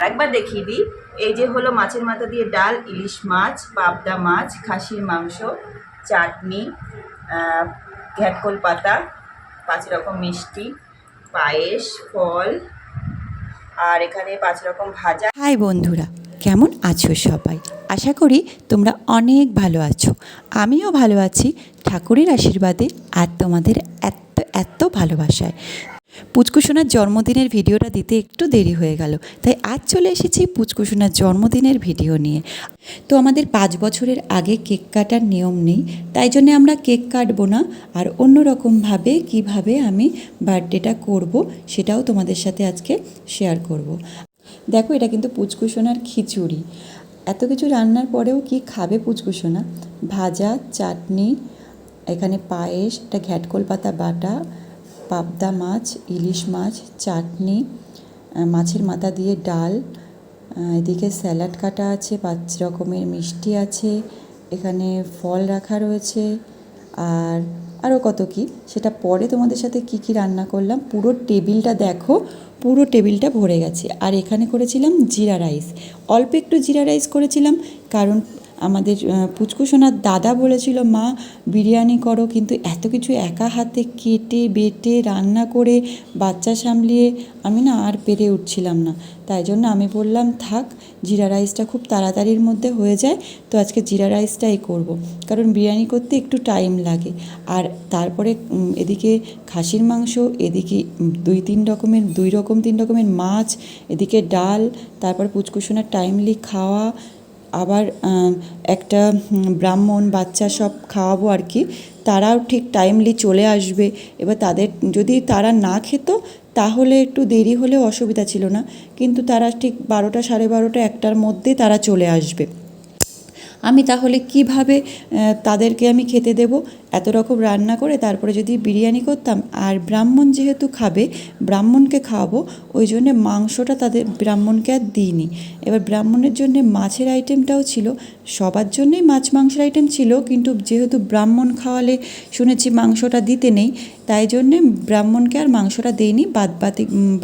একবার দেখিয়ে দিই। এই যে হলো মাছের মাথা দিয়ে ডাল, ইলিশ মাছ, পাবদা মাছ, খাসির মাংস, চাটনি, ঘ্যাটকোল পাতা, 5 রকম মিষ্টি, পায়েস, ফল, আর এখানে 5 রকম ভাজা। হাই বন্ধুরা, কেমন আছো সবাই? আশা করি তোমরা অনেক ভালো আছো। আমিও ভালো আছি ঠাকুরের আশীর্বাদে আর তোমাদের এত এত ভালোবাসায়। পুচকুসোনার জন্মদিনের ভিডিওটা দিতে একটু দেরি হয়ে গেল, তাই আজ চলে এসেছি পুচকুসোনার জন্মদিনের ভিডিও নিয়ে। তো আমাদের 5 বছরের আগে কেক কাটার নিয়ম নেই, তাই জন্য আমরা কেক কাটবো না। আর অন্য রকমভাবে কীভাবে আমি বার্থডেটা করব সেটাও তোমাদের সাথে আজকে শেয়ার করব। দেখো, এটা কিন্তু পুচকুসোনার খিচুড়ি। এত কিছু রান্নার পরেও কি খাবে পুচকুসোনা? ভাজা, চাটনি, এখানে পায়েস, এটা ঘ্যাটকোল পাতা বাটা, পাবদা মাছ, ইলিশ মাছ, চাটনি, মাছের মাথা দিয়ে ডাল, এদিকে স্যালাড কাটা আছে, 5 রকমের মিষ্টি আছে, এখানে ফল রাখা রয়েছে, আর আরও কত কি, সেটা পরে তোমাদের সাথে কি কি রান্না করলাম। পুরো টেবিলটা দেখো, পুরো টেবিলটা ভরে গেছে। আর এখানে করেছিলাম জিরা রাইস, অল্প একটু জিরা রাইস করেছিলাম, কারণ আমাদের পুচকুসোনার দাদা বলেছিল মা বিরিয়ানি করো, কিন্তু এত কিছু একা হাতে কেটে বেটে রান্না করে বাচ্চা সামলিয়ে আমি না আর পেরে উঠছিলাম না। তাই জন্য আমি বললাম থাক, জিরা রাইসটা খুব তাড়াতাড়ির মধ্যে হয়ে যায়, তো আজকে জিরা রাইসটাই করব, কারণ বিরিয়ানি করতে একটু টাইম লাগে। আর তারপরে এদিকে খাসির মাংস, এদিকে 2 রকম 3 রকমের মাছ, এদিকে ডাল, তারপর পুচকুসোনার টাইমলি খাওয়া, আবার একটা ব্রাহ্মণ বাচ্চা সব খাওয়াবো আর কি, তারাও ঠিক টাইমলি চলে আসবে। এবার তাদের যদি তারা না খেত তাহলে একটু দেরি হলেও অসুবিধা ছিল না, কিন্তু তারা ঠিক 12টা, 12:30, 1টার মধ্যে তারা চলে আসবে। আমি তাহলে কিভাবে তাদেরকে আমি খেতে দেব? এত রকম রান্না করে তারপরে যদি বিরিয়ানি করতাম, আর ব্রাহ্মণ যেহেতু খাবে, ব্রাহ্মণকে খাওয়াবো, ওই জন্যে মাংসটা তাদের ব্রাহ্মণকে আর দিইনি। এবার ব্রাহ্মণের জন্যে মাছের আইটেমটাও ছিল, সবার জন্যেই মাছ মাংসের আইটেম ছিল, কিন্তু যেহেতু ব্রাহ্মণ খাওয়ালে শুনেছি মাংসটা দিতে নেই, তাই জন্যে ব্রাহ্মণকে আর মাংসটা দেইনি,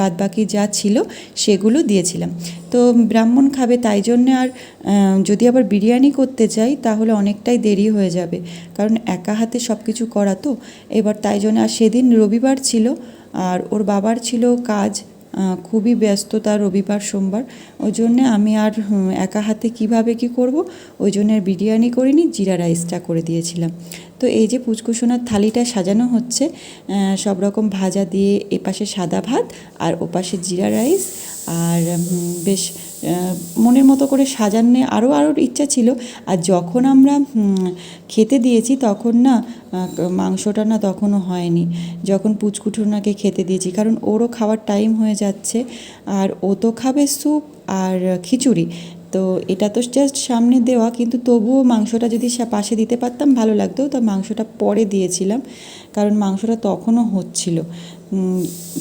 বাদবাকি যা ছিল সেগুলো দিয়েছিলাম। তো ব্রাহ্মণ খাবে, তাই জন্যে আর যদি আবার বিরিয়ানি করতে যাই তাহলে অনেকটাই দেরি হয়ে যাবে, কারণ একা হাতে সব কিছু করা তো। এবার তাই জন্য, আর সেদিন রবিবার ছিল, আর ওর বাবার ছিল কাজ, খুবই ব্যস্ততা রবিবার সোমবার, ওই জন্যে আমি আর একা হাতে কিভাবে কি করব, ওই জন্য আর বিরিয়ানি করিনি, জিরা রাইসটা করে দিয়েছিলাম। তো এই যে পুচকুসোনার থালিটা সাজানো হচ্ছে সব রকম ভাজা দিয়ে, এপাশে সাদা ভাত আর ওপাশে জিরা রাইস, আর বেশ মনের মতো করে সাজানো আরও ইচ্ছা ছিল। আর যখন আমরা খেতে দিয়েছি তখন না মাংসটা না তখনও হয়নি, যখন পুচকুটুনাকে খেতে দিয়েছি, কারণ ওরও খাওয়ার টাইম হয়ে যাচ্ছে, আর ও তো খাবে স্যুপ আর খিচুড়ি। তো এটা তো জাস্ট সামনে দেওয়া, কিন্তু তবুও মাংসটা যদি পাশে দিতে পারতাম ভালো লাগতো, তো মাংসটা পরে দিয়েছিলাম, কারণ মাংসটা তখনও হচ্ছিল,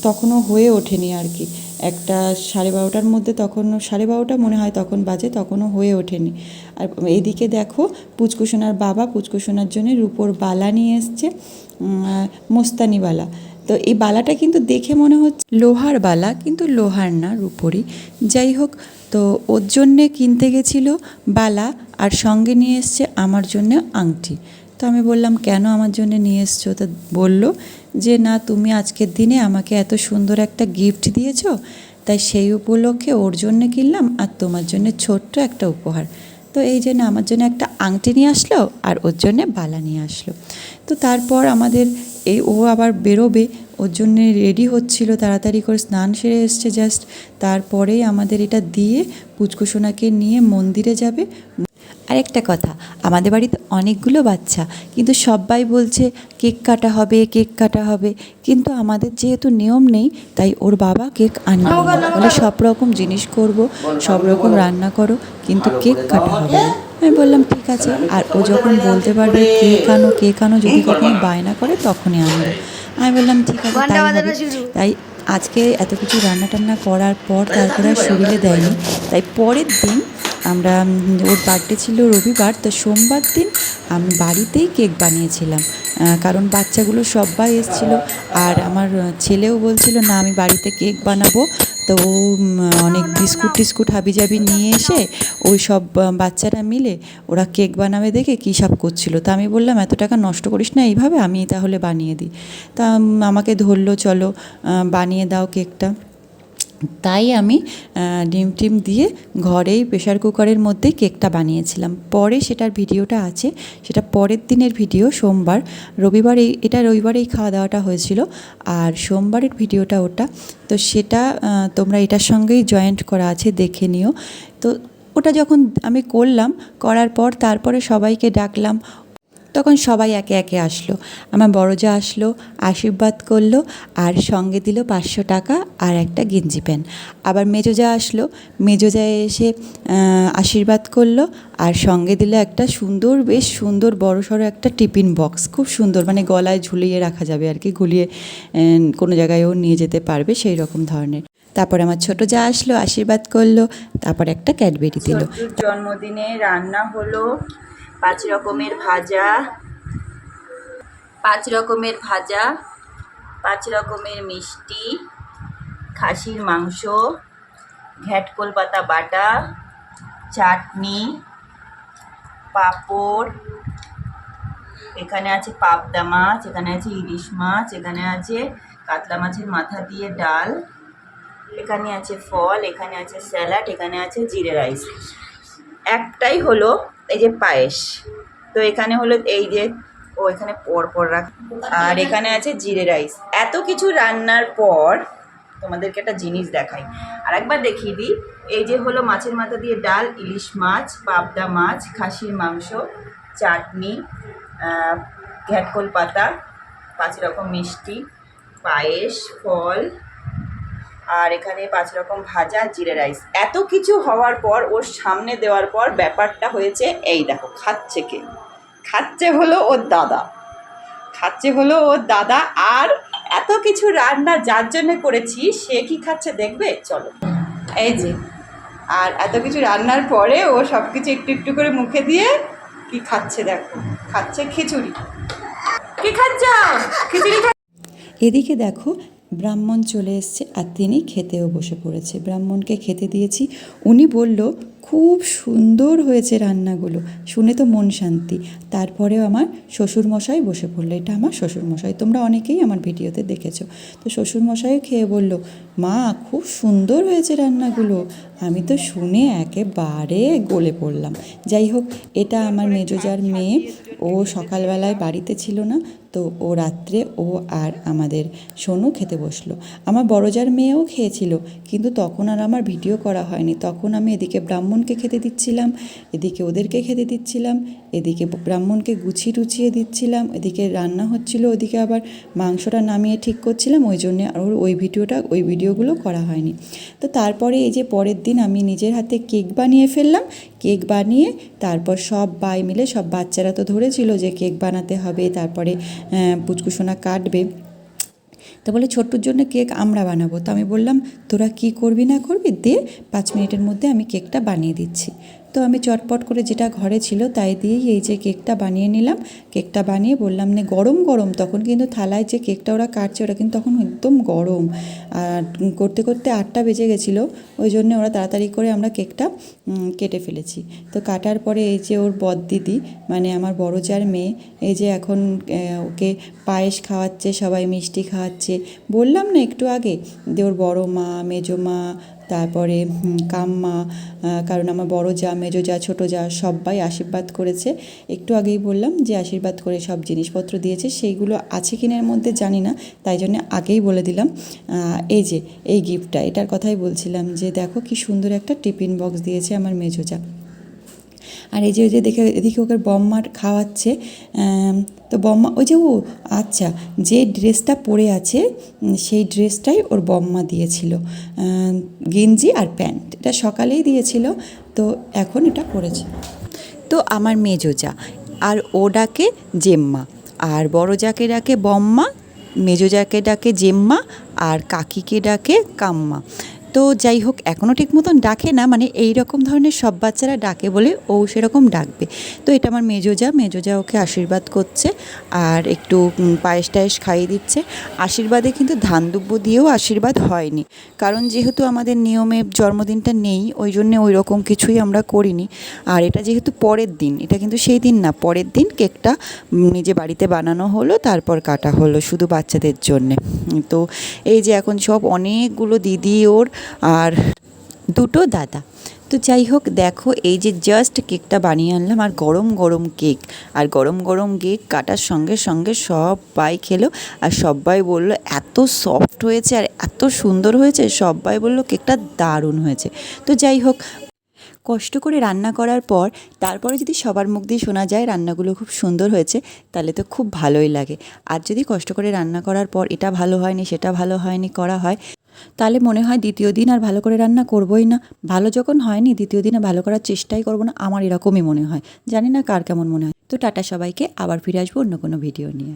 তখনও হয়ে ওঠেনি আর কি। 1টা 12:30টার মধ্যে, তখন 12:30 মনে হয় তখন বাজে, তখনও হয়ে ওঠেনি। আর এইদিকে দেখো, পুচকুসোনার বাবা পুচকুসোনার জন্য রূপোর বালা নিয়ে এসছে, মোস্তানি বালা। তো এই বালাটা কিন্তু দেখে মনে হচ্ছে লোহার বালা, কিন্তু লোহার না, রূপোরই। যাই হোক, তো ওর জন্যে কিনতে গেছিলো বালা, আর সঙ্গে নিয়ে এসছে আমার জন্য আংটি। তো আমি বললাম কেন আমার জন্য নিয়ে এসছো? তো বলল যে না, তুমি আজকের দিনে আমাকে এত সুন্দর একটা গিফট দিয়েছো, তাই সেই উপলক্ষে ওর জন্য কিনলাম, আর তোমার জন্য ছোট্ট একটা উপহার। তো এই জন্য আমার জন্য একটা আংটি নিয়ে আসলো, আর ওর জন্যে বালা নিয়ে আসলো। তো তারপর আমাদের ও আবার বেরোবে, ওর জন্যে রেডি হচ্ছিল, তাড়াতাড়ি করে স্নান সেরে এসছে জাস্ট। তারপরেই আমাদের এটা দিয়ে পুচকুসোনাকে নিয়ে মন্দিরে যাবে। আরেকটা কথা, আমাদের বাড়িতে অনেকগুলো বাচ্চা, কিন্তু সবাই বলছে কেক কাটা হবে, কেক কাটা হবে, কিন্তু আমাদের যেহেতু নিয়ম নেই, তাই ওর বাবা কেক আনবে না, বলে সব রকম জিনিস করব, সব রকম রান্না করো, কিন্তু কেক কাটা হবে না। আমি বললাম ঠিক আছে, আর ও যখন বলতে পারবে কেক আনো, যদি কখনো বায়না করে তখনই আনবো। আমি বললাম ঠিক আছে, তাই হবে। তাই আজকে এত কিছু রান্না টান্না করার পর তারপরে আর শরীরে দেয়নি, তাই পরের দিন আমরা, ওর বার্থডে ছিল রবিবার, তো সোমবার দিন আমি বাড়িতেই কেক বানিয়েছিলাম। কারণ বাচ্চাগুলো সবাই এসেছিলো। আর আমার ছেলেও বলছিল না আমি বাড়িতে কেক বানাবো। তো ও অনেক বিস্কুট টিস্কুট হাবিজাবি নিয়ে এসে ওই সব বাচ্চারা মিলে ওরা কেক বানাবে দেখে কী সব করছিল। তা আমি বললাম এত টাকা নষ্ট করিস না এইভাবে, আমি তাহলে বানিয়ে দিই। তা আমাকে ধরলো চলো বানিয়ে দাও কেকটা। তাই আমি ডিম টিম দিয়ে ঘরেই প্রেশার কুকারের মধ্যে কেকটা বানিয়েছিলাম। পরে সেটার ভিডিওটা আছে, সেটা পরের দিনের ভিডিও, সোমবার। রবিবারেই খাওয়া দাওয়াটা হয়েছিল, আর সোমবারের ভিডিওটা ওটা। তো সেটা তোমরা এটার সঙ্গেই জয়েন্ট করা আছে, দেখে নিও। তো ওটা যখন আমি করার পর তারপরে সবাইকে ডাকলাম। তখন সবাই একে একে আসলো। আমার বড় যা আসলো, আশীর্বাদ করলো, আর সঙ্গে দিল 500 টাকা আর একটা গেঞ্জি প্যান্ট। আবার মেজো যা আসলো, মেজো যা এসে আশীর্বাদ করলো, আর সঙ্গে দিল একটা সুন্দর, বেশ সুন্দর বড়সড় একটা টিফিন বক্স, খুব সুন্দর, মানে গলায় ঝুলিয়ে রাখা যাবে আর কি, গুলিয়ে কোনো জায়গায়ও নিয়ে যেতে পারবে সেই রকম ধরনের। তারপর আমার ছোট যা আসলো, আশীর্বাদ করলো, তারপর একটা ক্যাডবেরি দিল। জন্মদিনে রান্না হলো 5 রকমের ভাজা, 5 রকমের ভাজা, 5 রকমের মিষ্টি, খাসির মাংস, ঘ্যাটকোল পাতা বাটা, চাটনি, পাঁপড়, এখানে আছে পাবদা মাছ, এখানে আছে ইলিশ মাছ, এখানে আছে কাতলা মাছের মাথা দিয়ে ডাল, এখানে আছে ফল, এখানে আছে স্যালাড, এখানে আছে জিরে রাইস। একটাই হলো এই যে পায়েস। তো এখানে হলো এই যে এখানে পর রাখ, আর এখানে আছে জিরে রাইস। এত কিছু রান্নার পর তোমাদেরকে একটা জিনিস দেখাই, আর একবার দেখিয়ে দিই। এই যে হলো মাছের মাথা দিয়ে ডাল, ইলিশ মাছ, পাবদা মাছ, খাসির মাংস, চাটনি, ঘ্যাটকোল পাতা, 5 রকম মিষ্টি, পায়েস, ফল, আর এখানে 5 রকম ভাজা, জিরে রাইস। এত কিছু হওয়ার পর ওর সামনে দেওয়ার পর ব্যাপারটা হয়েছে এই দেখো, খাচ্ছে কে? খাচ্ছে হলো ওর দাদা। আর এত কিছু রান্না যার জন্য করেছি সে কি খাচ্ছে দেখবে, চলো। এই যে, আর এত কিছু রান্নার পরে ও সব কিছু একটু একটু করে মুখে দিয়ে কি খাচ্ছে দেখো, খাচ্ছে খিচুড়ি। কি খাচ্ছ? খিচুড়ি। এদিকে দেখো ব্রাহ্মণ চলে এসছে, আর তিনি খেতেও বসে পড়েছে। ব্রাহ্মণকে খেতে দিয়েছি। উনি বলল খুব সুন্দর হয়েছে রান্নাগুলো, শুনে তো মন শান্তি। তারপরেও আমার শ্বশুরমশাই বসে পড়লো। এটা আমার শ্বশুরমশাই, তোমরা অনেকেই আমার ভিডিওতে দেখেছো। তো শ্বশুরমশাইও খেয়ে বলল, মা খুব সুন্দর হয়েছে রান্নাগুলো। আমি তো শুনে একেবারে গলে পড়লাম। যাই হোক, এটা আমার মেজোজার মেয়ে। ও সকালবেলায় বাড়িতে ছিল না, তো ও রাত্রে ও আর আমাদের সোনু খেতে বসলো। আমার বড়জার মেয়েও খেয়েছিল, কিন্তু তখন আর আমার ভিডিও করা হয়নি। তখন আমি এদিকে ব্রাহ্মণকে খেতে দিচ্ছিলাম, এদিকে ওদেরকে খেতে দিচ্ছিলাম, এদিকে ব্রাহ্মণকে গুছিয়ে টুছিয়ে দিচ্ছিলাম, এদিকে রান্না হচ্ছিল, ওদিকে আবার মাংসটা নামিয়ে ঠিক করছিলাম। ওই জন্যে আর ওই ভিডিওগুলো করা হয়নি। তো তারপরে এই যে পরের দিন আমি নিজের হাতে কেক বানিয়ে ফেললাম। কেক বানিয়ে তারপর সবাই মিলে, সব বাচ্চারা তো ধরেছিল যে কেক বানাতে হবে, তারপরে পুচকুসোনা কাটবে। তো বলে ছোট্টুর জন্য কেক আমরা বানাবো। তো আমি বললাম তোরা কি করবি না করবি, দে 5 মিনিটের মধ্যে আমি কেকটা বানিয়ে দিচ্ছি। তো আমি চটপট করে যেটা ঘরে ছিল তাই দিয়েই এই যে কেকটা বানিয়ে নিলাম। কেকটা বানিয়ে বললাম নে, গরম গরম, তখন কিন্তু থালায় যে কেকটা ওরা কাটছে ওরা কিন্তু তখন একদম গরম। আর করতে করতে 8টা বেজে গেছিলো, ওই জন্য ওরা তাড়াতাড়ি করে আমরা কেকটা কেটে ফেলেছি। তো কাটার পরে এই যে ওর বড়দিদি, মানে আমার বড় জার মেয়ে, এই যে এখন ওকে পায়েস খাওয়াচ্ছে, সবাই মিষ্টি খাওয়াচ্ছে। বললাম না একটু আগে যে ওর বড় মা, মেজো মা, তারপরে কাম্মা, কারণ আমার বড় যা, মেজো যা, ছোটো যা সবাই আশীর্বাদ করেছে। একটু আগেই বললাম যে আশীর্বাদ করে সব জিনিসপত্র দিয়েছে, সেইগুলো আছে কিনার মধ্যে জানি না, তাই জন্য আগেই বলে দিলাম। এই যে এই গিফটটা, এটার কথাই বলছিলাম যে দেখো কি সুন্দর একটা টিফিন বক্স দিয়েছে আমার মেজো যা। আর এই যে দেখে এদিকে ওকে বম্মার খাওয়াচ্ছে। তো বম্মা ওই যে আচ্ছা, যে ড্রেসটা পরে আছে সেই ড্রেসটাই ওর বম্মা দিয়েছিল, গেঞ্জি আর প্যান্ট। এটা সকালেই দিয়েছিল, তো এখন এটা পরেছে। তো আমার মেজো যা, আর ও ডাকে জেম্মা, আর বড় যাকে ডাকে বম্মা, মেজো যাকে ডাকে জেম্মা, আর কাকিকে ডাকে কাম্মা। তো যাই হোক, এখনও ঠিক মতন ডাকে না, মানে এই রকম ধরনের সব বাচ্চারা ডাকে বলে ও সেরকম ডাকবে। তো এটা আমার মেজো যা ওকে আশীর্বাদ করছে আর একটু পায়েস টায়েস খাইয়ে দিচ্ছে। আশীর্বাদে কিন্তু ধান দুব্য দিয়েও আশীর্বাদ হয়নি, কারণ যেহেতু আমাদের নিয়মে জন্মদিনটা নেই, ওই জন্যে ওই রকম কিছুই আমরা করিনি। আর এটা যেহেতু পরের দিন, এটা কিন্তু সেই দিন না, পরের দিন কেকটা নিজে বাড়িতে বানানো হলো, তারপর কাটা হলো শুধু বাচ্চাদের জন্যে। তো এই যে এখন সব অনেকগুলো দিদি ওর আর দুটো দাদা। তো যাই হোক, দেখো এই যে জাস্ট কেকটা বানিয়ে আনলাম, আর গরম গরম কেক, আর গরম গরম কেক কাটার সঙ্গে সঙ্গে সবাই খেলো, আর সবাই বললো এত সফট হয়েছে আর এত সুন্দর হয়েছে, সবাই বললো কেকটা দারুণ হয়েছে। তো যাই হোক, কষ্ট করে রান্না করার পর তারপরে যদি সবার মুখ দিয়ে শোনা যায় রান্নাগুলো খুব সুন্দর হয়েছে, তাহলে তো খুব ভালোই লাগে। আর যদি কষ্ট করে রান্না করার পর এটা ভালো হয়নি সেটা ভালো হয়নি করা হয়, তাহলে মনে হয় দ্বিতীয় দিন আর ভালো করে রান্না করবোই না। ভালো যখন হয়নি, দ্বিতীয় দিনে ভালো করার চেষ্টাই করবো না, আমার এরকমই মনে হয়। জানি না কার কেমন মনে হয়। তো টাটা সবাইকে, আবার ফিরে আসবো অন্য কোনো ভিডিও নিয়ে।